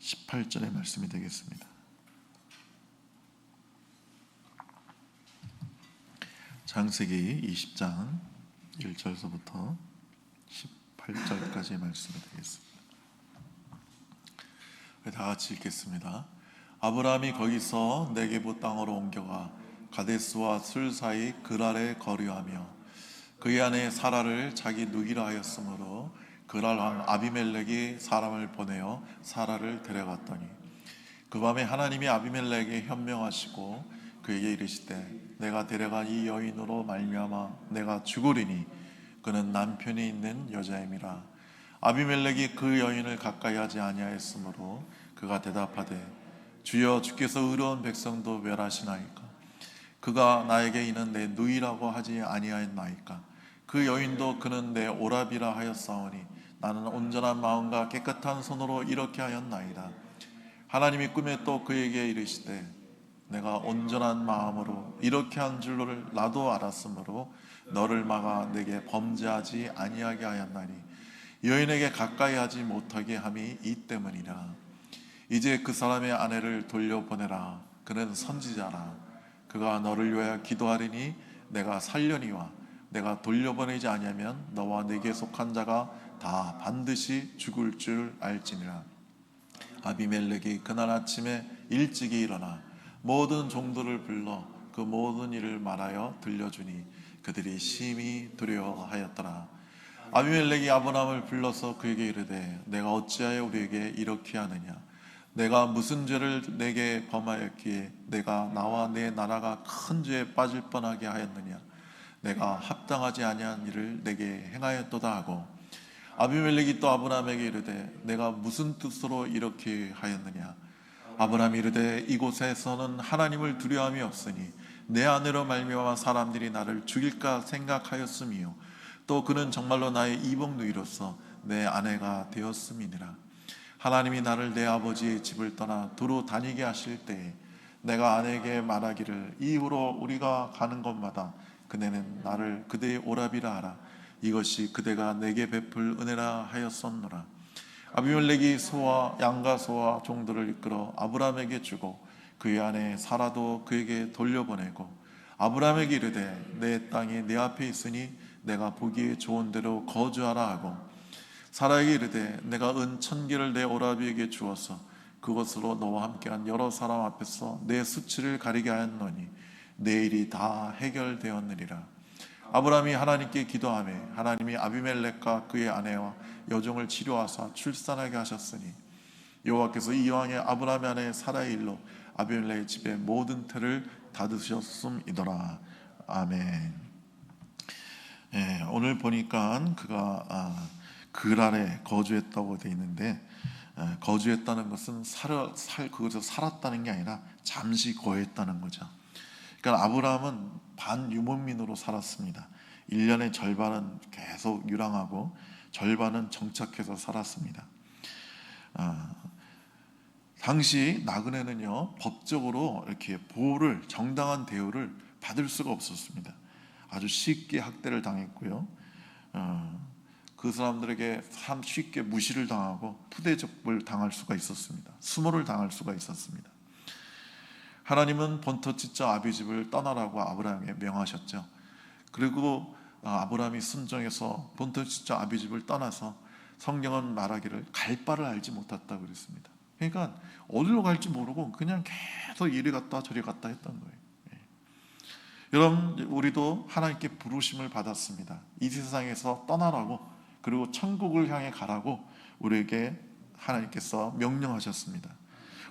18절의 말씀이 되겠습니다. 창세기 20장 1절서부터 18절까지의 말씀이 되겠습니다. 다 같이 읽겠습니다. 아브라함이 거기서 네게부 땅으로 옮겨가 가데스와 술 사이 그랄에 거류하며 그의 아내 사라를 자기 누이라 하였으므로 그랄 왕 아비멜렉이 사람을 보내어 사라를 데려갔더니 그 밤에 하나님이 아비멜렉에게 현명하시고 그에게 이르시되 내가 데려간 이 여인으로 말미암아 내가 죽으리니 그는 남편이 있는 여자임이라. 아비멜렉이 그 여인을 가까이 하지 아니하였으므로 그가 대답하되 주여 주께서 의로운 백성도 멸하시나이까. 그가 나에게 이는 내 누이라고 하지 아니하였나이까. 그 여인도 그는 내 오라비라 하였사오니 나는 온전한 마음과 깨끗한 손으로 이렇게 하였나이다. 하나님이 꿈에 또 그에게 이르시되 내가 온전한 마음으로 이렇게 한 줄로를 나도 알았으므로 너를 막아 내게 범죄하지 아니하게 하였나니 여인에게 가까이 하지 못하게 함이 이 때문이라. 이제 그 사람의 아내를 돌려보내라. 그는 선지자라. 그가 너를 위하여 기도하리니 내가 살려니와 내가 돌려보내지 아니하면 너와 내게 속한 자가 다 반드시 죽을 줄 알지니라. 아비멜렉이 그날 아침에 일찍이 일어나 모든 종들을 불러 그 모든 일을 말하여 들려주니 그들이 심히 두려워하였더라. 아비멜렉이 아브라함을 불러서 그에게 이르되 내가 어찌하여 우리에게 이렇게 하느냐. 내가 무슨 죄를 내게 범하였기에 내가 나와 내 나라가 큰 죄에 빠질 뻔하게 하였느냐. 내가 합당하지 아니한 일을 내게 행하였도다 하고 아비멜렉이 또 아브라함에게 이르되 내가 무슨 뜻으로 이렇게 하였느냐. 아브라함이 이르되 이곳에서는 하나님을 두려움이 없으니 내 아내로 말미암아 사람들이 나를 죽일까 생각하였음이요 또 그는 정말로 나의 이복 누이로서 내 아내가 되었음이니라. 하나님이 나를 내 아버지의 집을 떠나 두루 다니게 하실 때에 내가 아내에게 말하기를 이후로 우리가 가는 곳마다 그네는 나를 그대의 오라비라 하라. 이것이 그대가 내게 베풀 은혜라 하였었노라. 아비멜렉이 소와 양과 소와 종들을 이끌어 아브라함에게 주고 그의 아내 사라도 그에게 돌려보내고 아브라함에게 이르되 내 땅이 내 앞에 있으니 내가 보기에 좋은 대로 거주하라 하고 사라에게 이르되 내가 은 1000개를 내 오라비에게 주어서 그것으로 너와 함께한 여러 사람 앞에서 내 수치를 가리게 하였노니 내 일이 다 해결되었느니라. 아브라함이 하나님께 기도하며 하나님이 아비멜렉과 그의 아내와 여종을 치료하사 출산하게 하셨으니 여호와께서 이왕에 아브라함의 아내 사라의 일로 아비멜렉의 집의 모든 태를 닫으셨음이더라. 아멘. 오늘 보니까 그가 그랄에 거주했다고 되어 있는데 거주했다는 것은 그곳에서 살았다는 게 아니라 잠시 거했다는 거죠. 그러니까 아브라함은 반유목민으로 살았습니다. 1년의 절반은 계속 유랑하고 절반은 정착해서 살았습니다. 당시 나그네는요 법적으로 이렇게 정당한 대우를 받을 수가 없었습니다. 아주 쉽게 학대를 당했고요. 그 사람들에게 쉽게 무시를 당하고 푸대접을 당할 수가 있었습니다. 수모를 당할 수가 있었습니다. 하나님은 본토 지파 아비집을 떠나라고 아브라함에게 명하셨죠. 그리고 아브라함이 순종해서 본토 지파 아비집을 떠나서 성경은 말하기를 갈 바를 알지 못했다고 그랬습니다. 그러니까 어디로 갈지 모르고 그냥 계속 이리 갔다 저리 갔다 했던 거예요. 여러분, 우리도 하나님께 부르심을 받았습니다. 이 세상에서 떠나라고, 그리고 천국을 향해 가라고 우리에게 하나님께서 명령하셨습니다.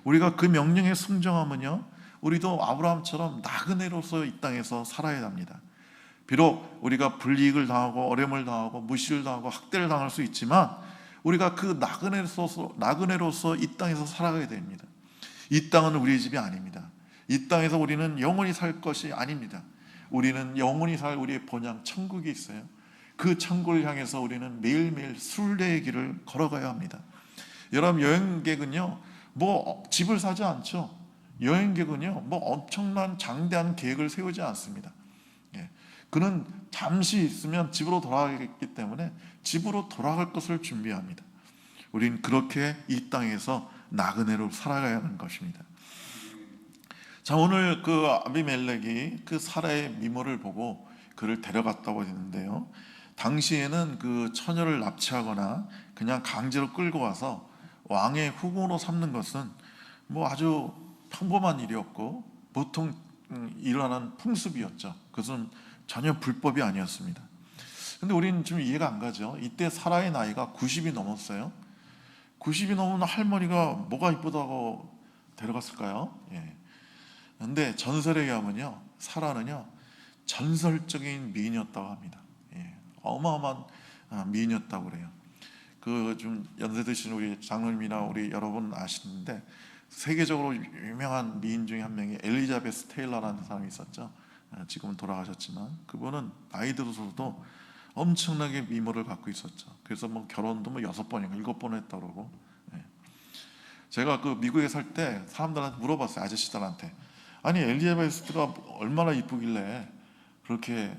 우리가 그 명령에 순종하면요 우리도 아브라함처럼 나그네로서 이 땅에서 살아야 합니다. 비록 우리가 불이익을 당하고 어려움을 당하고 무시를 당하고 학대를 당할 수 있지만 우리가 그 나그네로서 이 땅에서 살아가야 됩니다. 이 땅은 우리의 집이 아닙니다. 이 땅에서 우리는 영원히 살 것이 아닙니다. 우리는 영원히 살 우리의 본향 천국이 있어요. 그 천국을 향해서 우리는 매일매일 순례의 길을 걸어가야 합니다. 여러분, 여행객은요 집을 사지 않죠. 여행객은요 엄청난 장대한 계획을 세우지 않습니다. 그는 잠시 있으면 집으로 돌아가겠기 때문에 집으로 돌아갈 것을 준비합니다. 우린 그렇게 이 땅에서 나그네로 살아가야 하는 것입니다. 자, 오늘 그 아비멜렉이 그 사라의 미모를 보고 그를 데려갔다고 했는데요, 당시에는 그 처녀를 납치하거나 그냥 강제로 끌고 와서 왕의 후궁으로 삼는 것은 뭐 아주 평범한 일이었고 보통 일어나는 풍습이었죠. 그것은 전혀 불법이 아니었습니다. 근데 우리는 좀 이해가 안 가죠. 이때 사라의 나이가 90이 넘었어요. 90이 넘은 할머니가 뭐가 이쁘다고 데려갔을까요? 예. 근데 전설에 의하면요, 사라는요 전설적인 미인이었다고 합니다. 예. 어마어마한 미인이었다고 그래요. 그 좀 연세 드신 우리 장로님이나 우리 여러분 아시는데, 세계적으로 유명한 미인 중에 한 명이 엘리자베스 테일러라는 사람이 있었죠. 지금은 돌아가셨지만 그분은 나이 들어서도 엄청나게 미모를 갖고 있었죠. 그래서 뭐 결혼도 뭐 6번인가 7번 했다고 그러고. 예. 제가 그 미국에 살 때 사람들한테 물어봤어요. 아저씨들한테. 아니 엘리자베스가 얼마나 이쁘길래 그렇게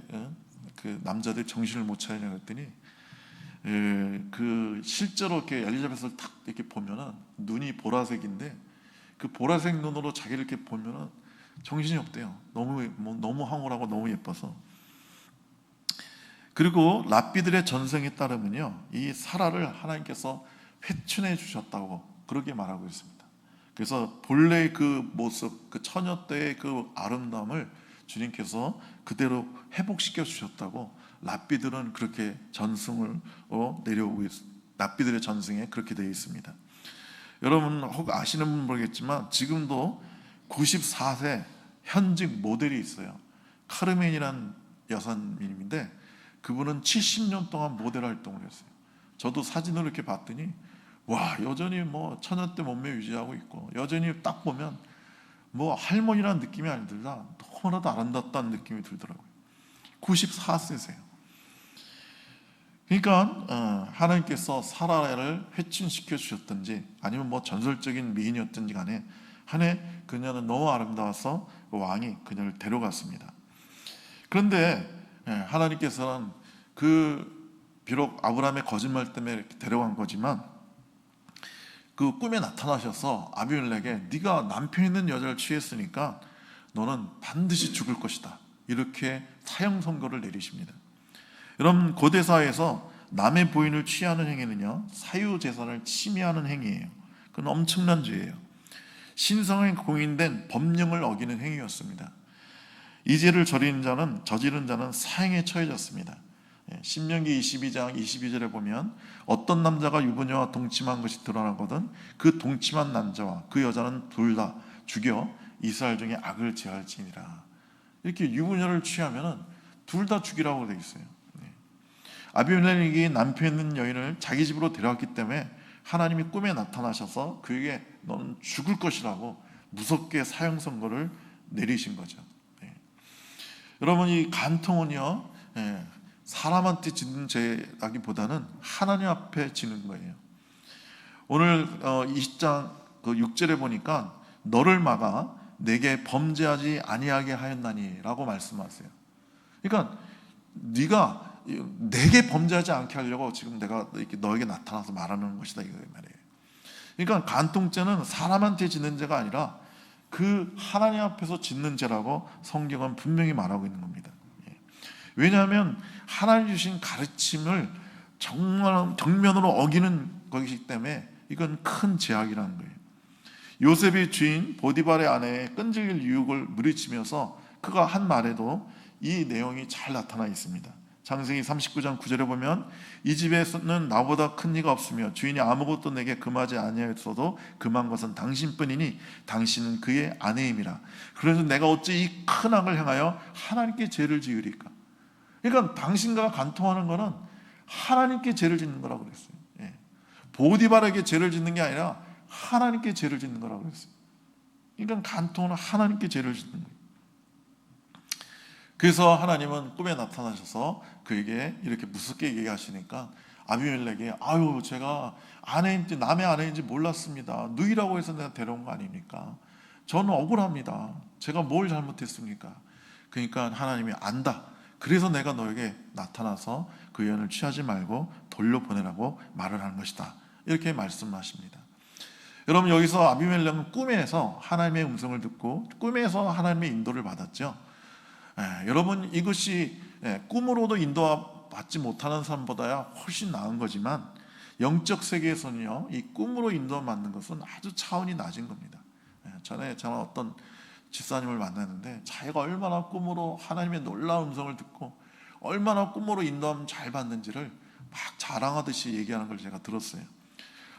그 남자들 정신을 못 차리냐 그랬더니, 그 실제로 이렇게 엘리자베스를 탁 이렇게 보면은 눈이 보라색인데 그 보라색 눈으로 자기를 이렇게 보면은 정신이 없대요. 너무 황홀하고 너무 예뻐서. 그리고 랍비들의 전승에 따르면요, 이 사라를 하나님께서 회춘해 주셨다고 그렇게 말하고 있습니다. 그래서 본래의 그 모습, 그 처녀 때의 그 아름다움을 주님께서 그대로 회복시켜 주셨다고 랍비들은 그렇게 전승을 내려오고 있습니다. 랍비들의 전승에 그렇게 되어 있습니다. 여러분 혹 아시는 분 모르겠지만 지금도 94세 현직 모델이 있어요. 카르멘이라는 여사님인데 그분은 70년 동안 모델 활동을 했어요. 저도 사진을 이렇게 봤더니 와, 여전히 뭐 처녀 때 몸매 유지하고 있고, 여전히 딱 보면 뭐 할머니라는 느낌이 아니더라, 너무나도 아름답다는 느낌이 들더라고요. 94세세요. 그러니까 하나님께서 사라를 회춘시켜 주셨든지 아니면 뭐 전설적인 미인이었든지 간에 한 해 그녀는 너무 아름다워서 왕이 그녀를 데려갔습니다. 그런데 하나님께서는 비록 아브라함의 거짓말 때문에 이렇게 데려간 거지만 그 꿈에 나타나셔서 아비멜렉에게 네가 남편 있는 여자를 취했으니까 너는 반드시 죽을 것이다, 이렇게 사형 선고를 내리십니다. 여러분, 고대 사회에서 남의 부인을 취하는 행위는요, 사유 재산을 침해하는 행위예요. 그건 엄청난 죄예요. 신성에 공인된 법령을 어기는 행위였습니다. 이 죄를 저지른 자는 사형에 처해졌습니다. 신명기 22장 22절에 보면 어떤 남자가 유부녀와 동침한 것이 드러나거든 그 동침한 남자와 그 여자는 둘 다 죽여 이스라엘 중에 악을 제할지니라. 이렇게 유부녀를 취하면은 둘 다 죽이라고 되어 있어요. 아비멜렉이 남편 있는 여인을 자기 집으로 데려왔기 때문에 하나님이 꿈에 나타나셔서 그에게 너는 죽을 것이라고 무섭게 사형 선고를 내리신 거죠. 여러분, 이 간통은요, 사람한테 짓는 죄라기보다는 하나님 앞에 지는 거예요. 오늘 20장 6절에 보니까 너를 막아 내게 범죄하지 아니하게 하였나니라고 말씀하세요. 그러니까 네가 내게 범죄하지 않게 하려고 지금 내가 이렇게 너에게 나타나서 말하는 것이다, 이거 말이에요. 그러니까 간통죄는 사람한테 짓는 죄가 아니라 그 하나님 앞에서 짓는 죄라고 성경은 분명히 말하고 있는 겁니다. 왜냐하면 하나님 주신 가르침을 정말 정면으로 어기는 것이기 때문에 이건 큰 죄악이라는 거예요. 요셉의 주인 보디발의 아내의 끈질길 유혹을 물리치면서 그가 한 말에도 이 내용이 잘 나타나 있습니다. 창세기 39장 9절에 보면 이 집에서는 나보다 큰 이가 없으며 주인이 아무것도 내게 금하지 아니하였어도 금한 것은 당신뿐이니 당신은 그의 아내임이라. 그래서 내가 어찌 이 큰 악을 행하여 하나님께 죄를 지으리까. 그러니까 당신과 간통하는 것은 하나님께 죄를 짓는 거라고 그랬어요. 보디발에게 죄를 짓는 게 아니라 하나님께 죄를 짓는 거라고 그랬어요. 그러니까 간통은 하나님께 죄를 짓는 거예요. 그래서 하나님은 꿈에 나타나셔서 그에게 이렇게 무섭게 얘기하시니까 아비멜렉이 아유, 제가 아내인지 남의 아내인지 몰랐습니다. 누이라고 해서 내가 데려온 거 아닙니까? 저는 억울합니다. 제가 뭘 잘못했습니까? 그러니까 하나님이 안다. 그래서 내가 너에게 나타나서 그 여인을 취하지 말고 돌려보내라고 말을 하는 것이다, 이렇게 말씀하십니다. 여러분, 여기서 아비멜렉은 꿈에서 하나님의 음성을 듣고 꿈에서 하나님의 인도를 받았죠. 여러분, 이것이 꿈으로도 인도받지 못하는 사람보다야 훨씬 나은 거지만 영적 세계에서는요, 이 꿈으로 인도받는 것은 아주 차원이 낮은 겁니다. 전에 저는 어떤 집사님을 만났는데 자기가 얼마나 꿈으로 하나님의 놀라운 음성을 듣고 얼마나 꿈으로 인도함 잘 받는지를 막 자랑하듯이 얘기하는 걸 제가 들었어요.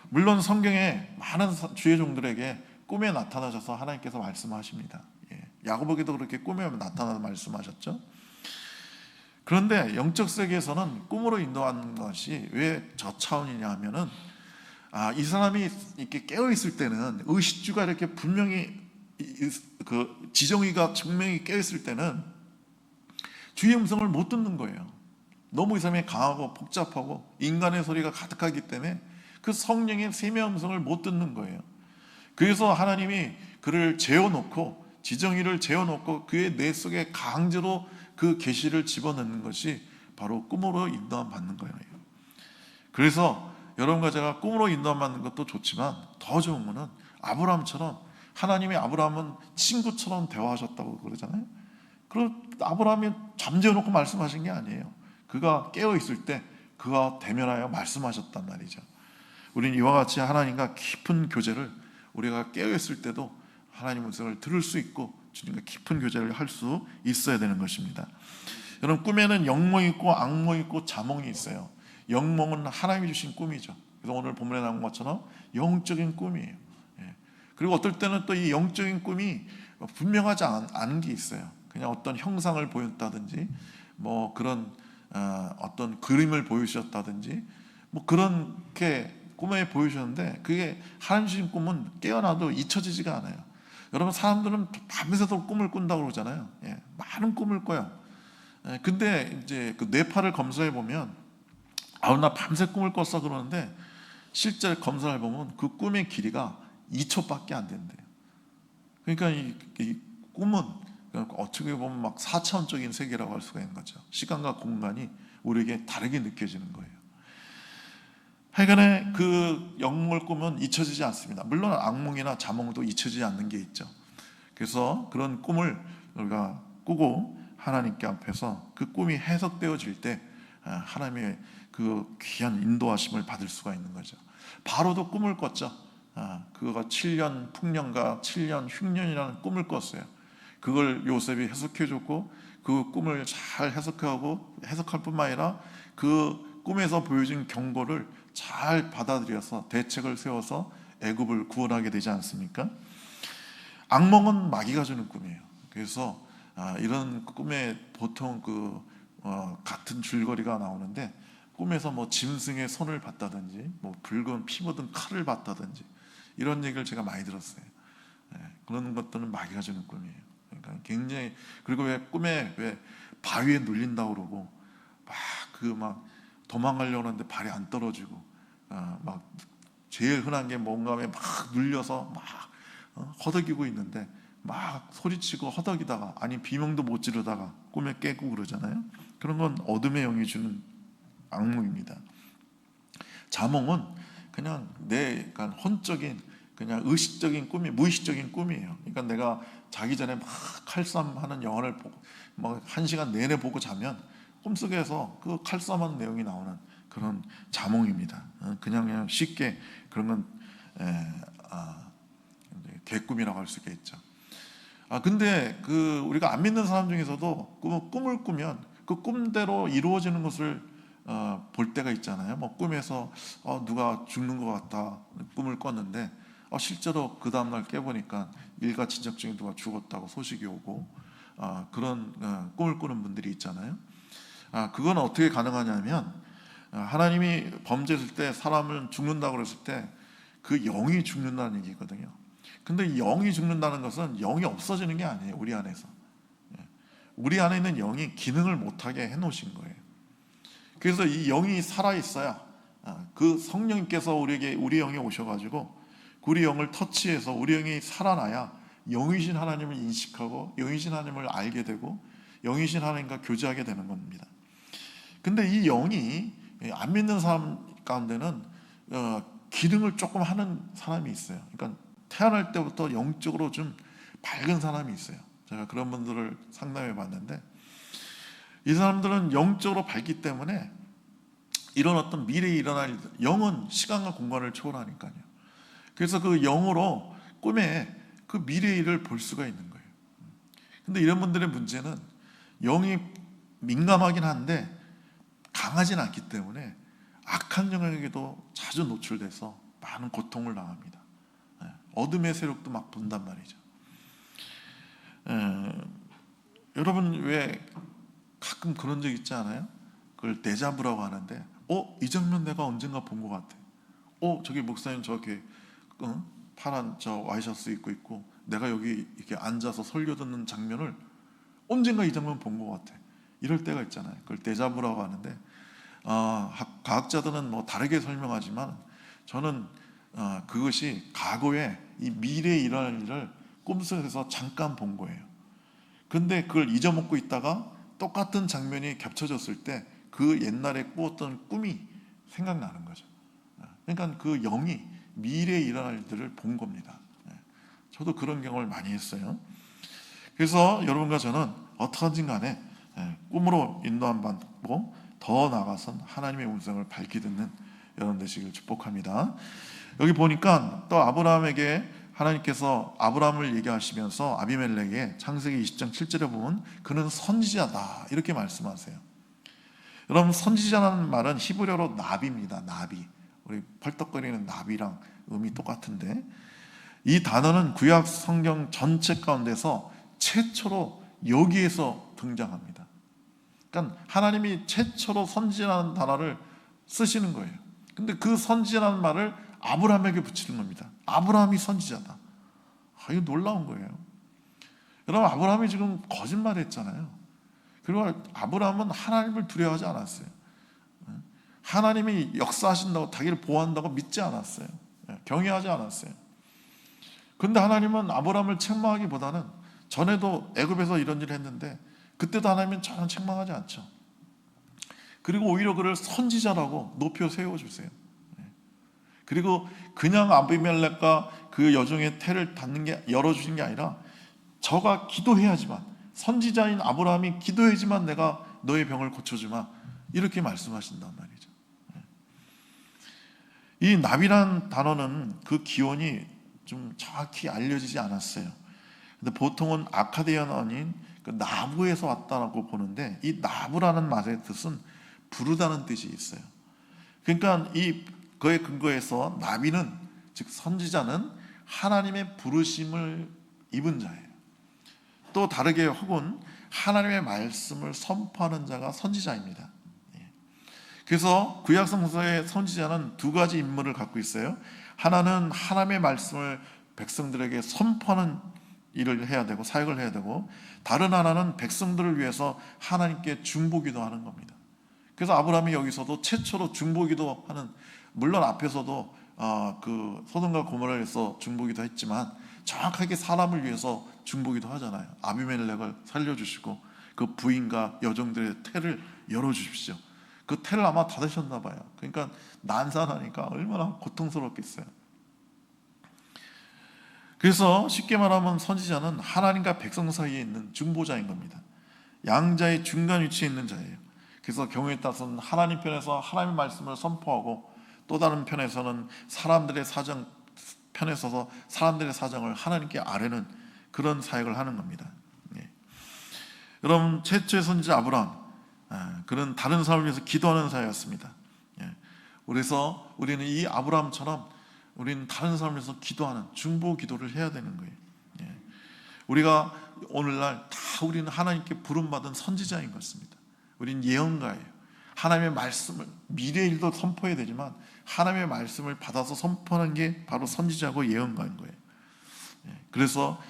물론 성경에 많은 주의 종들에게 꿈에 나타나셔서 하나님께서 말씀하십니다. 야고보에게도 그렇게 꿈에 나타나서 말씀하셨죠. 그런데 영적 세계에서는 꿈으로 인도하는 것이 왜 저차원이냐 하면은, 이 사람이 이렇게 깨어 있을 때는 의식주가 이렇게 분명히 그 지정의가 분명히 깨어 있을 때는 주의 음성을 못 듣는 거예요. 너무 이 사람이 강하고 복잡하고 인간의 소리가 가득하기 때문에 그 성령의 세미 음성을 못 듣는 거예요. 그래서 하나님이 그를 재워놓고, 지정의를 재워놓고 그의 뇌 속에 강제로 그 계시를 집어넣는 것이 바로 꿈으로 인도함 받는 거예요. 그래서 여러분과 제가 꿈으로 인도함 받는 것도 좋지만 더 좋은 거는 아브라함처럼, 하나님이 아브라함은 친구처럼 대화하셨다고 그러잖아요. 그럼 아브라함이 잠재워놓고 말씀하신 게 아니에요. 그가 깨어있을 때 그가 대면하여 말씀하셨단 말이죠. 우리는 이와 같이 하나님과 깊은 교제를, 우리가 깨어있을 때도 하나님 음성을 들을 수 있고 주님과 깊은 교제를 할 수 있어야 되는 것입니다. 여러분, 꿈에는 영몽이 있고 악몽이 있고 자몽이 있어요. 영몽은 하나님이 주신 꿈이죠. 그래서 오늘 본문에 나온 것처럼 영적인 꿈이에요. 그리고 어떨 때는 또 이 영적인 꿈이 분명하지 않은 게 있어요. 그냥 어떤 형상을 보였다든지, 뭐 그런 어떤 그림을 보여주셨다든지, 뭐 그렇게 꿈에 보여주셨는데 그게 하나님 주신 꿈은 깨어나도 잊혀지지가 않아요. 여러분, 사람들은 밤새도 꿈을 꾼다고 그러잖아요. 많은 꿈을 꿔요. 근데 이제 그 뇌파를 검사해 보면, 나 밤새 꿈을 꿨어 그러는데 실제 검사를 보면 그 꿈의 길이가 2초밖에 안 된대요. 그러니까 이 꿈은 어떻게 보면 막 4차원적인 세계라고 할 수가 있는 거죠. 시간과 공간이 우리에게 다르게 느껴지는 거예요. 하여간에 그 영몽을 꾸면 잊혀지지 않습니다. 물론 악몽이나 자몽도 잊혀지지 않는 게 있죠. 그래서 그런 꿈을 우리가 꾸고 하나님께 앞에서 그 꿈이 해석되어질 때 하나님의 그 귀한 인도하심을 받을 수가 있는 거죠. 바로도 꿈을 꿨죠. 그가 7년 풍년과 7년 흉년이라는 꿈을 꿨어요. 그걸 요셉이 해석해줬고, 그 꿈을 잘 해석할 뿐만 아니라 그 꿈에서 보여진 경고를 잘 받아들여서 대책을 세워서 애굽을 구원하게 되지 않습니까? 악몽은 마귀가 주는 꿈이에요. 그래서 이런 꿈에 보통 같은 줄거리가 나오는데, 꿈에서 뭐 짐승의 손을 봤다든지, 뭐 붉은 피 묻은 칼을 봤다든지, 이런 얘기를 제가 많이 들었어요. 그런 것들은 마귀가 주는 꿈이에요. 그러니까 굉장히, 그리고 왜 꿈에 왜 바위에 눌린다고 그러고 막 도망가려고 하는데 발이 안 떨어지고, 막 제일 흔한 게 뭔가에 막 눌려서 막 허덕이고 있는데 막 소리치고 허덕이다가, 아니 비명도 못 지르다가 꿈에 깨고 그러잖아요. 그런 건 어둠의 영이 주는 악몽입니다. 자몽은 그냥 내 혼적인, 그냥 의식적인 꿈이, 무의식적인 꿈이에요. 그러니까 내가 자기 전에 막 칼싸움하는 영화를 보고 막 1시간 내내 보고 자면 꿈속에서 그 칼싸움하는 내용이 나오는 그런 자몽입니다. 그냥 쉽게 그런 건 개꿈이라고 할 수 있겠죠. 근데 우리가 안 믿는 사람 중에서도 꿈을 꾸면 그 꿈대로 이루어지는 것을 볼 때가 있잖아요. 뭐 꿈에서 누가 죽는 것 같다 꿈을 꿨는데 실제로 그 다음날 깨보니까 일가친척 중에 누가 죽었다고 소식이 오고, 그런 꿈을 꾸는 분들이 있잖아요. 그건 어떻게 가능하냐면, 하나님이 범죄했을 때 사람을 죽는다고 그랬을 때 그 영이 죽는다는 얘기거든요. 근데 이 영이 죽는다는 것은 영이 없어지는 게 아니에요. 우리 안에서 우리 안에 있는 영이 기능을 못하게 해놓으신 거예요. 그래서 이 영이 살아있어야, 그 성령님께서 우리에게, 우리 영에 오셔가지고 우리 영을 터치해서 우리 영이 살아나야 영이신 하나님을 인식하고 영이신 하나님을 알게 되고 영이신 하나님과 교제하게 되는 겁니다. 근데 이 영이 안 믿는 사람 가운데는 기능을 조금 하는 사람이 있어요. 그러니까 태어날 때부터 영적으로 좀 밝은 사람이 있어요. 제가 그런 분들을 상담해 봤는데, 이 사람들은 영적으로 밝기 때문에 이런 어떤 미래에 일어날 일, 영은 시간과 공간을 초월하니까요. 그래서 그 영으로 꿈에 그 미래의 일을 볼 수가 있는 거예요. 근데 이런 분들의 문제는 영이 민감하긴 한데 강하진 않기 때문에 악한 영향에게도 자주 노출돼서 많은 고통을 당합니다. 어둠의 세력도 막 본단 말이죠. 여러분 왜 가끔 그런 적 있지 않아요? 그걸 데자부라고 하는데, 이 장면 내가 언젠가 본 것 같아. 저기 목사님 저렇게 파란 저 와이셔츠 입고 있고 내가 여기 이렇게 앉아서 설교 듣는 장면을 언젠가 이 장면 본 것 같아. 이럴 때가 있잖아요. 그걸 데자부라고 하는데, 과학자들은 뭐 다르게 설명하지만 저는 그것이 과거에 이 미래에 일어날 일을 꿈속에서 잠깐 본 거예요. 근데 그걸 잊어먹고 있다가 똑같은 장면이 겹쳐졌을 때 그 옛날에 꾸었던 꿈이 생각나는 거죠. 그러니까 그 영이 미래에 일어날 일들을 본 겁니다. 저도 그런 경험을 많이 했어요. 그래서 여러분과 저는 어떠한지 간에 꿈으로 인도함 받고 더 나아가선 하나님의 음성을 밝히 듣는 여러분 되시길 축복합니다. 여기 보니까 또 아브라함에게 하나님께서 아브라함을 얘기하시면서 아비멜렉의 창세기 20장 7절에 보면 그는 선지자다 이렇게 말씀하세요. 여러분, 선지자라는 말은 히브리어로 나비입니다. 나비. 우리 펄떡거리는 나비랑 음이 똑같은데, 이 단어는 구약 성경 전체 가운데서 최초로 여기에서 등장합니다. 그러니까 하나님이 최초로 선지자라는 단어를 쓰시는 거예요. 근데 그 선지자라는 말을 아브라함에게 붙이는 겁니다. 아브라함이 선지자다. 이거 놀라운 거예요. 여러분, 아브라함이 지금 거짓말했잖아요. 그리고 아브라함은 하나님을 두려워하지 않았어요. 하나님이 역사하신다고 자기를 보호한다고 믿지 않았어요. 경외하지 않았어요. 그런데 하나님은 아브라함을 책망하기보다는 전에도 애굽에서 이런 일을 했는데 그때도 하나님은 전혀 책망하지 않죠. 그리고 오히려 그를 선지자라고 높여 세워주세요. 그리고 그냥 아비멜렉과 그 여종의 태를 닫는 게 열어주신 게 아니라 저가 기도해야지만, 선지자인 아브라함이 기도해야지만 내가 너의 병을 고쳐주마 이렇게 말씀하신단 말이죠. 이 나비란 단어는 그 기원이 좀 정확히 알려지지 않았어요. 근데 보통은 아카디언어인 그 나부에서 왔다라고 보는데, 이 나부라는 말의 뜻은 부르다는 뜻이 있어요. 그러니까 이 그의 근거에서 나비는, 즉 선지자는 하나님의 부르심을 입은 자예요. 또 다르게 혹은 하나님의 말씀을 선포하는 자가 선지자입니다. 그래서 구약 성서의 선지자는 두 가지 임무를 갖고 있어요. 하나는 하나님의 말씀을 백성들에게 선포하는 일을 해야 되고 사역을 해야 되고, 다른 하나는 백성들을 위해서 하나님께 중보기도 하는 겁니다. 그래서 아브라함이 여기서도 최초로 중보기도 하는, 물론 앞에서도 그 소돔과 고모라에서 중보기도 했지만 정확하게 사람을 위해서 중보기도 하잖아요. 아비멜렉을 살려주시고 그 부인과 여종들의 태를 열어주십시오. 그 태를 아마 닫으셨나 봐요. 그러니까 난산하니까 얼마나 고통스럽겠어요. 그래서 쉽게 말하면 선지자는 하나님과 백성 사이에 있는 중보자인 겁니다. 양자의 중간 위치에 있는 자예요. 그래서 경우에 따라서는 하나님 편에서 하나님의 말씀을 선포하고, 또 다른 편에서는 사람들의 사정 편에 서서 사람들의 사정을 하나님께 아뢰는 그런 사역을 하는 겁니다. 여러분, 최초의 선지자 아브라함, 그는 다른 사람을 위해서 기도하는 사였습니다. 그래서 우리는 이 아브라함처럼 우리는 다른 사람을 위해서 기도하는 중보 기도를 해야 되는 거예요. 우리가 오늘날 다 우리는 하나님께 부름받은 선지자인 것입니다. 우리는 예언가예요. 하나님의 말씀을, 미래의 일도 선포해야 되지만 하나님의 말씀을 받아서 선포하는 게 바로 선지자고 예언가인 거예요. 그래서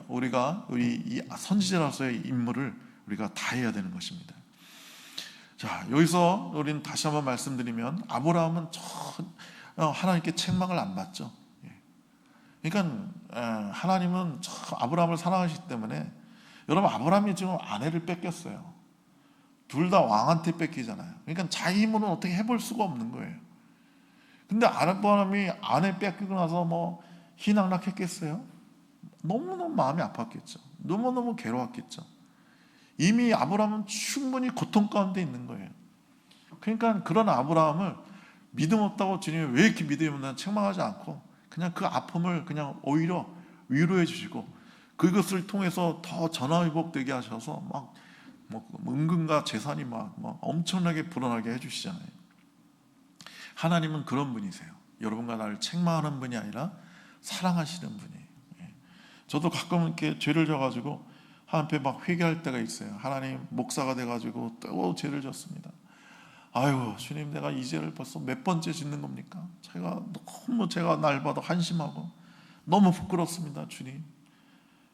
우리가 이 선지자로서의 임무를 우리가 다 해야 되는 것입니다. 자, 여기서 우리는 다시 한번 말씀드리면, 아브라함은 하나님께 책망을 안 받죠. 그러니까 하나님은 아브라함을 사랑하시기 때문에, 여러분, 아브라함이 지금 아내를 뺏겼어요. 둘 다 왕한테 뺏기잖아요. 그러니까 자기 힘으로는 어떻게 해볼 수가 없는 거예요. 근데 아브라함이 아내 뺏기고 나서 뭐 희낙락했겠어요? 너무너무 마음이 아팠겠죠. 너무너무 괴로웠겠죠. 이미 아브라함은 충분히 고통 가운데 있는 거예요. 그러니까 그런 아브라함을 믿음 없다고 주님이 왜 이렇게 믿음이 없나 책망하지 않고 그냥 그 아픔을 그냥 오히려 위로해 주시고 그것을 통해서 더 전화위복되게 하셔서 막 은근과 재산이 막 엄청나게 불어나게 해주시잖아요. 하나님은 그런 분이세요. 여러분과 나를 책망하는 분이 아니라 사랑하시는 분이에요. 저도 가끔 이렇게 죄를 져가지고 하나님 앞에 막 회개할 때가 있어요. 하나님, 목사가 돼가지고 또 죄를 졌습니다. 아유 주님, 내가 이 죄를 벌써 몇 번째 짓는 겁니까? 제가 날마다 한심하고 너무 부끄럽습니다 주님.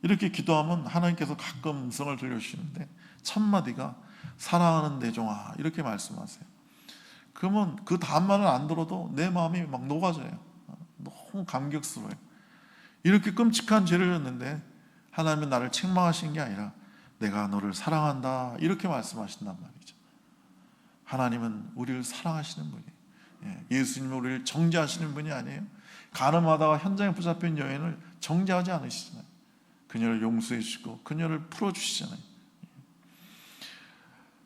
이렇게 기도하면 하나님께서 가끔 음성을 들려주시는데 첫 마디가 사랑하는 내 종아 이렇게 말씀하세요. 그러면 그 다음 말을 안 들어도 내 마음이 막 녹아져요. 너무 감격스러워요. 이렇게 끔찍한 죄를 졌는데 하나님은 나를 책망하신 게 아니라 내가 너를 사랑한다 이렇게 말씀하신단 말이죠. 하나님은 우리를 사랑하시는 분이에요. 예수님은 우리를 정죄하시는 분이 아니에요. 간음하다가 현장에 붙잡힌 여인을 정죄하지 않으시잖아요. 그녀를 용서해 주시고 그녀를 풀어주시잖아요.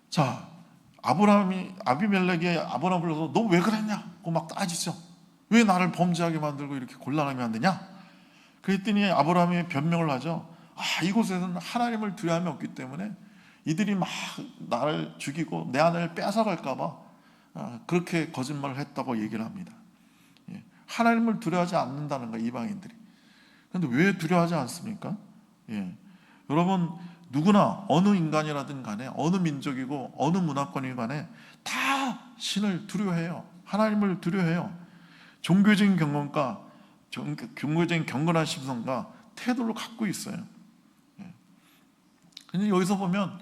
자, 아비멜렉이 아브라함을 불러서 너 왜 그랬냐고 막 따지죠. 왜 나를 범죄하게 만들고 이렇게 곤란하게 만드냐? 그랬더니 아브라함이 변명을 하죠. 이곳에서는 하나님을 두려움이 없기 때문에 이들이 막 나를 죽이고 내 아내를 뺏어갈까 봐 그렇게 거짓말을 했다고 얘기를 합니다. 하나님을 두려워하지 않는다는 거예요, 이방인들이. 그런데 왜 두려워하지 않습니까? 여러분, 누구나 어느 인간이라든 간에 어느 민족이고 어느 문화권이든 간에 다 신을 두려워해요. 하나님을 두려워해요. 종교적인 경건과 종교적인 경건한 심성과 태도를 갖고 있어요. 근데 여기서 보면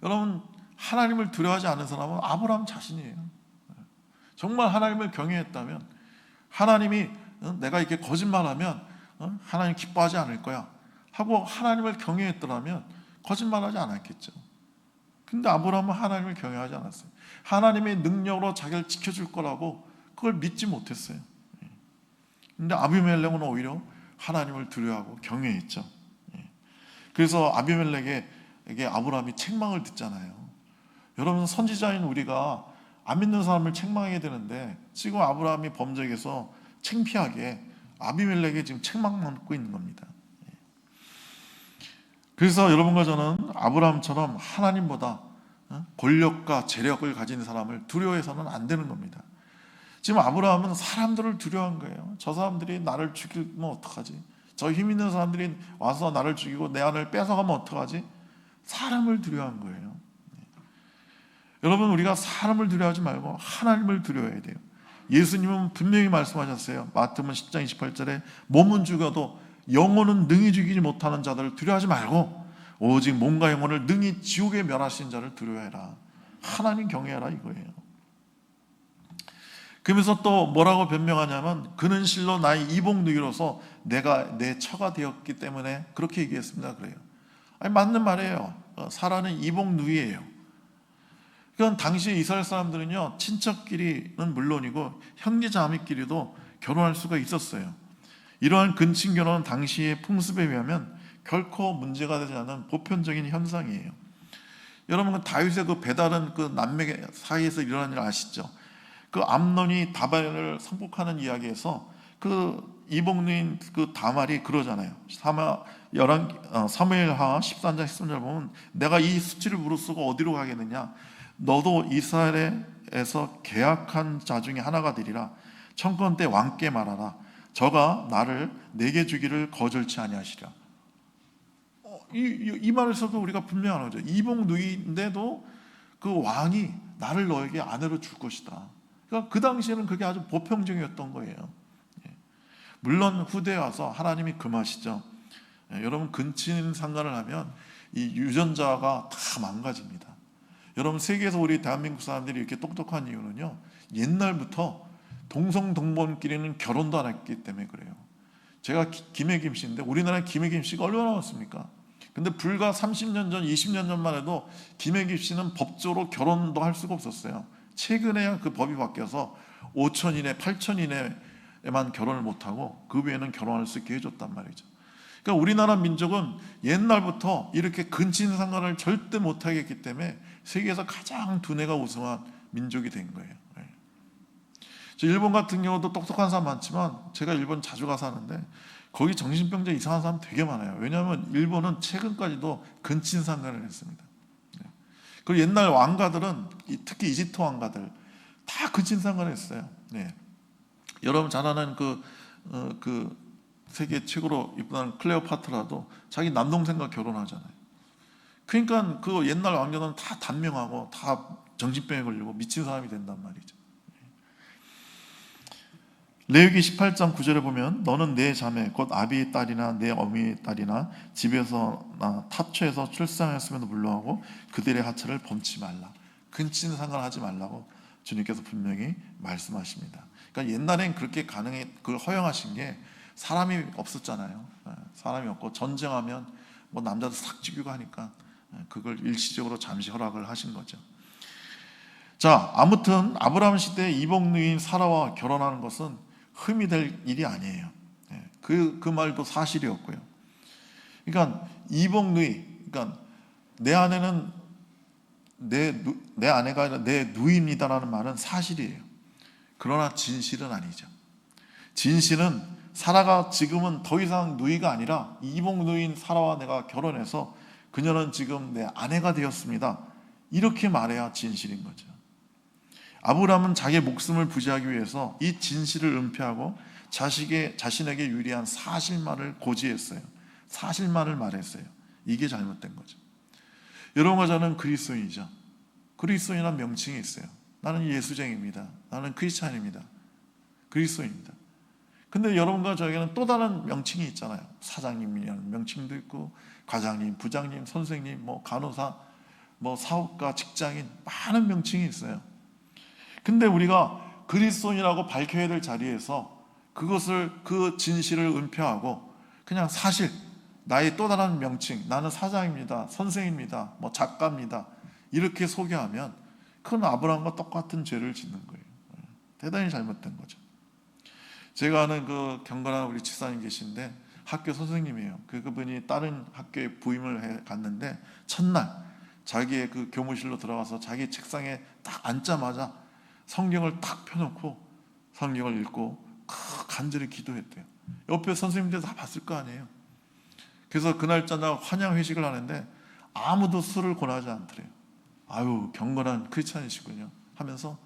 여러분, 하나님을 두려워하지 않는 사람은 아브라함 자신이에요. 정말 하나님을 경외했다면 하나님이 내가 이렇게 거짓말하면 하나님 기뻐하지 않을 거야 하고 하나님을 경외했더라면 거짓말하지 않았겠죠. 근데 아브라함은 하나님을 경외하지 않았어요. 하나님의 능력으로 자기를 지켜줄 거라고 그걸 믿지 못했어요. 근데 아비멜렉은 오히려 하나님을 두려워하고 경외했죠. 그래서 아비멜렉에게 아브라함이 책망을 듣잖아요. 여러분, 선지자인 우리가 안 믿는 사람을 책망해야 되는데 지금 아브라함이 범죄에서 창피하게 아비멜렉에 지금 책망받고 있는 겁니다. 그래서 여러분과 저는 아브라함처럼 하나님보다 권력과 재력을 가진 사람을 두려워해서는 안 되는 겁니다. 지금 아브라함은 사람들을 두려워한 거예요. 저 사람들이 나를 죽이면 어떡하지? 저 힘 있는 사람들이 와서 나를 죽이고 내 아내를 뺏어가면 어떡하지? 사람을 두려워한 거예요. 여러분, 우리가 사람을 두려워하지 말고 하나님을 두려워해야 돼요. 예수님은 분명히 말씀하셨어요. 마태복음 10장 28절에 몸은 죽여도 영혼은 능히 죽이지 못하는 자들을 두려워하지 말고 오직 몸과 영혼을 능히 지옥에 멸하신 자를 두려워해라. 하나님 경외하라 이거예요. 그러면서 또 뭐라고 변명하냐면 그는 실로 나의 이복누이로서 내가 내 처가 되었기 때문에 그렇게 얘기했습니다. 그래요. 아니, 맞는 말이에요. 사라는 이복누이예요. 그건 당시 이스라엘 사람들은요, 친척끼리는 물론이고 형제자매끼리도 결혼할 수가 있었어요. 이러한 근친 결혼은 당시의 풍습에 의하면 결코 문제가 되지 않는 보편적인 현상이에요. 여러분, 다윗의 그 배다른 그 남매 사이에서 일어난 일 아시죠? 그 암논이 다발을 상복하는 이야기에서 그 이복누인 그 다말이 그러잖아요. 사무엘하 13장 13절 보면 내가 이 수치를 무릅쓰고 어디로 가겠느냐? 너도 이스라엘에서 계약한 자 중에 하나가 되리라. 청건 때 왕께 말하라. 저가 나를 내게 주기를 거절치 아니하시랴. 이 말에서도 우리가 분명한 거죠. 이복누이인데도 그 왕이 나를 너에게 아내로 줄 것이다. 그러니까 그 당시에는 그게 아주 보편적이었던 거예요. 물론 후대에 와서 하나님이 금하시죠. 여러분, 근친 상간을 하면 이 유전자가 다 망가집니다. 여러분, 세계에서 우리 대한민국 사람들이 이렇게 똑똑한 이유는요, 옛날부터 동성동본끼리는 결혼도 안 했기 때문에 그래요. 제가 김해김 씨인데 우리나라에 김해김 씨가 얼마나 많습니까? 근데 불과 30년 전, 20년 전만 해도 김해김 씨는 법적으로 결혼도 할 수가 없었어요. 최근에야 그 법이 바뀌어서 5천 이내, 8천 이내에만 결혼을 못하고 그 외에는 결혼할 수 있게 해줬단 말이죠. 그러니까 우리나라 민족은 옛날부터 이렇게 근친상간을 절대 못하게 했기 때문에 세계에서 가장 두뇌가 우승한 민족이 된 거예요. 저 일본 같은 경우도 똑똑한 사람 많지만 제가 일본 자주 가서 하는데 거기 정신병자 이상한 사람 되게 많아요. 왜냐하면 일본은 최근까지도 근친상간을 했습니다. 그리고 옛날 왕가들은 특히 이집트 왕가들 다 근친상간을 했어요. 네. 여러분 잘 아는 그 세계 최고로 이쁜 클레오파트라도 자기 남동생과 결혼하잖아요. 그러니까 그 옛날 왕자들은 다 단명하고 다 정신병에 걸리고 미친 사람이 된단 말이죠. 레위기 18장 9절에 보면 너는 내 자매 곧 아비의 딸이나 내 어미의 딸이나 집에서 타처에서 출산했음에도 불구하고 그들의 하체를 범치 말라. 근친상간하지 말라고 주님께서 분명히 말씀하십니다. 그러니까 옛날엔 그렇게 그걸 허용하신 게 사람이 없었잖아요. 사람이 없고 전쟁하면 뭐 남자도 싹 죽이고 하니까 그걸 일시적으로 잠시 허락을 하신 거죠. 자, 아무튼 아브라함 시대에 이복누이인 사라와 결혼하는 것은 흠이 될 일이 아니에요. 그 말도 사실이었고요. 그러니까 이복누이, 그러니까 내 아내는 내 아내가 아니라 내 누이입니다라는 말은 사실이에요. 그러나 진실은 아니죠. 진실은 사라가 지금은 더 이상 누이가 아니라 이복누이인 사라와 내가 결혼해서 그녀는 지금 내 아내가 되었습니다. 이렇게 말해야 진실인 거죠. 아브라함은 자기의 목숨을 부지하기 위해서 이 진실을 은폐하고 자신에게 유리한 사실만을 고지했어요. 사실만을 말했어요. 이게 잘못된 거죠. 여러분과 저는 그리스도인이죠. 그리스도인이라는 명칭이 있어요. 나는 예수쟁입니다. 나는 크리스찬입니다. 그리스도인입니다. 근데 여러분과 저에게는 또 다른 명칭이 있잖아요. 사장님이라는 명칭도 있고 과장님, 부장님, 선생님, 뭐 간호사, 뭐 사업가, 직장인 많은 명칭이 있어요. 근데 우리가 그리스도인이라고 밝혀야 될 자리에서 그 진실을 은폐하고 그냥 사실, 나의 또 다른 명칭, 나는 사장입니다, 선생입니다, 뭐 작가입니다 이렇게 소개하면 그건 아브라함과 똑같은 죄를 짓는 거예요. 대단히 잘못된 거죠. 제가 아는 그 경건한 우리 집사님 계신데 학교 선생님이에요. 그분이 다른 학교에 부임을 해 갔는데 첫날 자기의 그 교무실로 들어가서 자기 책상에 딱 앉자마자 성경을 딱 펴놓고 성경을 읽고 간절히 기도했대요. 옆에 선생님들 다 봤을 거 아니에요. 그래서 그날 저녁 환영 회식을 하는데 아무도 술을 권하지 않더래요. 아유, 경건한 크리스찬이시군요 하면서,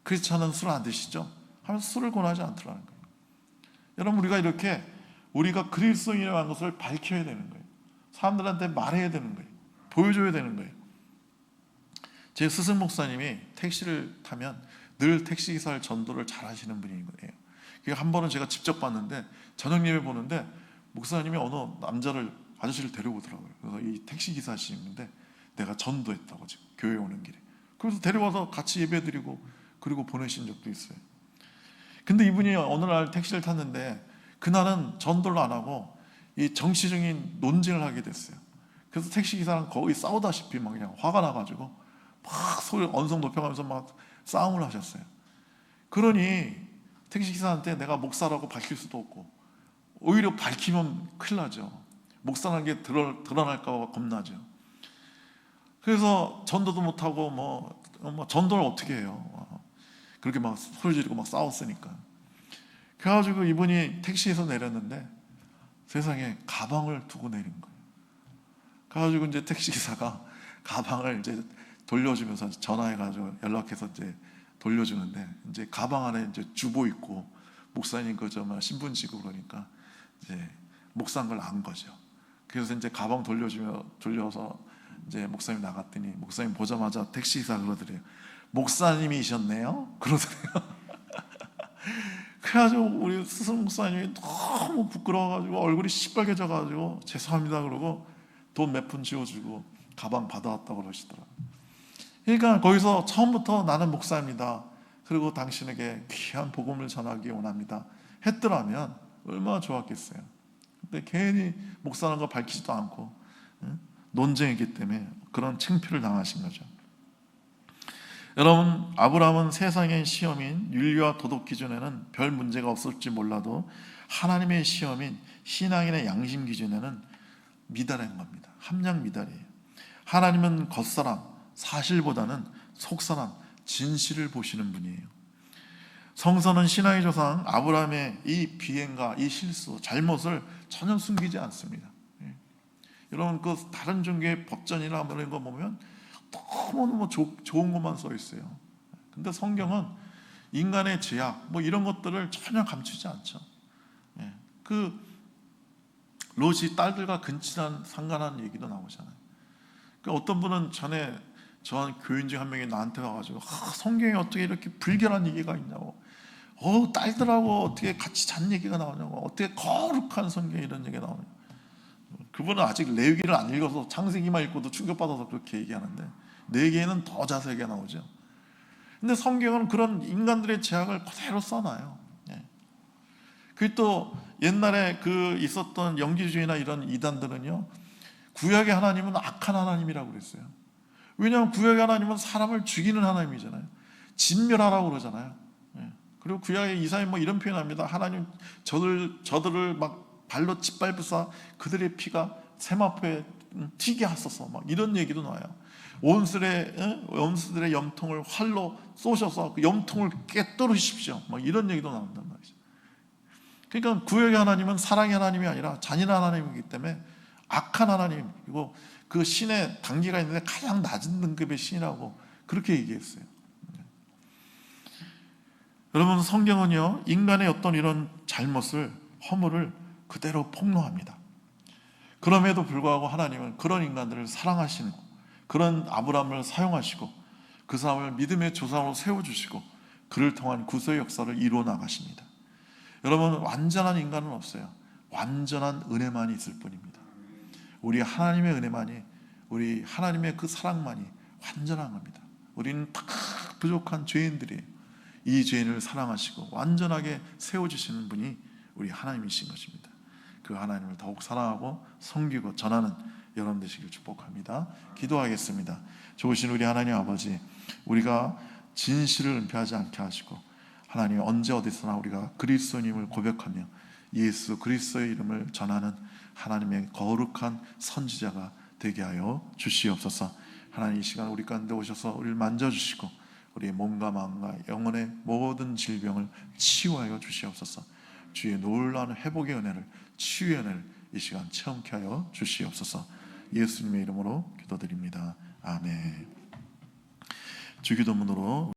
크리스찬은 술 안 드시죠? 하면서 술을 권하지 않더라는 거예요. 여러분, 우리가 그리스도인이라는 것을 밝혀야 되는 거예요. 사람들한테 말해야 되는 거예요. 보여줘야 되는 거예요. 제 스승 목사님이 택시를 타면 늘 택시기사를 전도를 잘 하시는 분인 거예요. 한 번은 제가 직접 봤는데 저녁 예배 보는데 목사님이 어느 아저씨를 데려오더라고요. 그래서 이 택시기사님인데 내가 전도했다고 지금 교회 오는 길에. 그래서 데려와서 같이 예배드리고 그리고 보내신 적도 있어요. 근데 이분이 어느 날 택시를 탔는데 그날은 전도를 안 하고 이 정치적인 논쟁을 하게 됐어요. 그래서 택시기사랑 거의 싸우다시피 막 그냥 화가 나가지고 막 소리 언성 높여가면서 막 싸움을 하셨어요. 그러니 택시기사한테 내가 목사라고 밝힐 수도 없고 오히려 밝히면 큰일 나죠. 목사라는 게 드러날까 봐 겁나죠. 그래서 전도도 못하고 뭐 전도를 어떻게 해요. 그렇게 막 소리 지르고 막 싸웠으니까. 그래가지고 이분이 택시에서 내렸는데 세상에 가방을 두고 내린 거예요. 그래가지고 이제 택시기사가 가방을 이제 돌려주면서 전화해가지고 연락해서 이제 돌려주는데 이제 가방 안에 이제 주보 있고 목사님 그저 신분지고 그러니까 이제 목사인 걸 안 거죠. 그래서 이제 가방 돌려서 이제 목사님 나갔더니 목사님 보자마자 택시기사 그러더래요. 목사님이셨네요? 그러더래요. 그래가지고 우리 스승 목사님이 너무 부끄러워가지고 얼굴이 시뻘개져가지고 죄송합니다 그러고 돈 몇 푼 지어주고 가방 받아왔다고 그러시더라고요. 그러니까 거기서 처음부터 나는 목사입니다. 그리고 당신에게 귀한 복음을 전하기 원합니다. 했더라면 얼마나 좋았겠어요. 근데 괜히 목사라는 거 밝히지도 않고 논쟁이기 때문에 그런 창피를 당하신 거죠. 여러분, 아브라함은 세상의 시험인 윤리와 도덕 기준에는 별 문제가 없을지 몰라도 하나님의 시험인 신앙인의 양심 기준에는 미달한 겁니다. 함량 미달이에요. 하나님은 겉사람, 사실보다는 속사람, 진실을 보시는 분이에요. 성서는 신앙의 조상 아브라함의 이 비행과 이 실수, 잘못을 전혀 숨기지 않습니다. 여러분, 그 다른 종교의 법전이나 이런 거 보면 너무너무 좋은 것만 써 있어요. 근데 성경은 인간의 죄악 이런 것들을 전혀 감추지 않죠. 그 롯이 딸들과 근친한 상관한 얘기도 나오잖아요. 어떤 분은 전에 저 교인 중 한 명이 나한테 와가지고 성경에 어떻게 이렇게 불결한 얘기가 있냐고, 딸들하고 어떻게 같이 잔 얘기가 나오냐고, 어떻게 거룩한 성경에 이런 얘기가 나오냐고. 그분은 아직 레위기를 안 읽어서 창세기만 읽고도 충격받아서 그렇게 얘기하는데, 내게에는 더 자세하게 나오죠. 근데 성경은 그런 인간들의 죄악을 그대로 써놔요. 그리고 또 옛날에 그 있었던 영지주의나 이런 이단들은요, 구약의 하나님은 악한 하나님이라고 그랬어요. 왜냐하면 구약의 하나님은 사람을 죽이는 하나님이잖아요. 진멸하라고 그러잖아요. 그리고 구약의 이사야 이런 표현합니다. 하나님 저들을 막 발로 짓밟으사 그들의 피가 세마포에 튀게 하소서, 이런 얘기도 나와요. 원수들의 염통을 활로 쏘셔서 그 염통을 깨뜨리십시오, 이런 얘기도 나온단 말이죠. 그러니까 구약의 하나님은 사랑의 하나님이 아니라 잔인한 하나님이기 때문에 악한 하나님이고, 그 신의 단계가 있는데 가장 낮은 등급의 신이라고 그렇게 얘기했어요. 여러분, 성경은요, 인간의 어떤 이런 잘못을, 허물을 그대로 폭로합니다. 그럼에도 불구하고 하나님은 그런 인간들을 사랑하시는, 그런 아브라함을 사용하시고 그 사람을 믿음의 조상으로 세워주시고 그를 통한 구속의 역사를 이루어 나가십니다. 여러분, 완전한 인간은 없어요. 완전한 은혜만이 있을 뿐입니다. 우리 하나님의 은혜만이, 우리 하나님의 그 사랑만이 완전한 겁니다. 우리는 다 부족한 죄인들이에요. 이 죄인을 사랑하시고 완전하게 세워주시는 분이 우리 하나님이신 것입니다. 그 하나님을 더욱 사랑하고 섬기고 전하는 여러분 되시길 축복합니다. 기도하겠습니다. 좋으신 우리 하나님 아버지, 우리가 진실을 은폐하지 않게 하시고, 하나님 언제 어디서나 우리가 그리스도님을 고백하며 예수 그리스도의 이름을 전하는 하나님의 거룩한 선지자가 되게 하여 주시옵소서. 하나님, 이 시간 우리 가운데 오셔서 우리를 만져주시고 우리의 몸과 마음과 영혼의 모든 질병을 치유하여 주시옵소서. 주의 놀라운 회복의 은혜를, 치유의 은혜를 이 시간 체험케 하여 주시옵소서. 예수님의 이름으로 기도드립니다. 아멘. 주기도문으로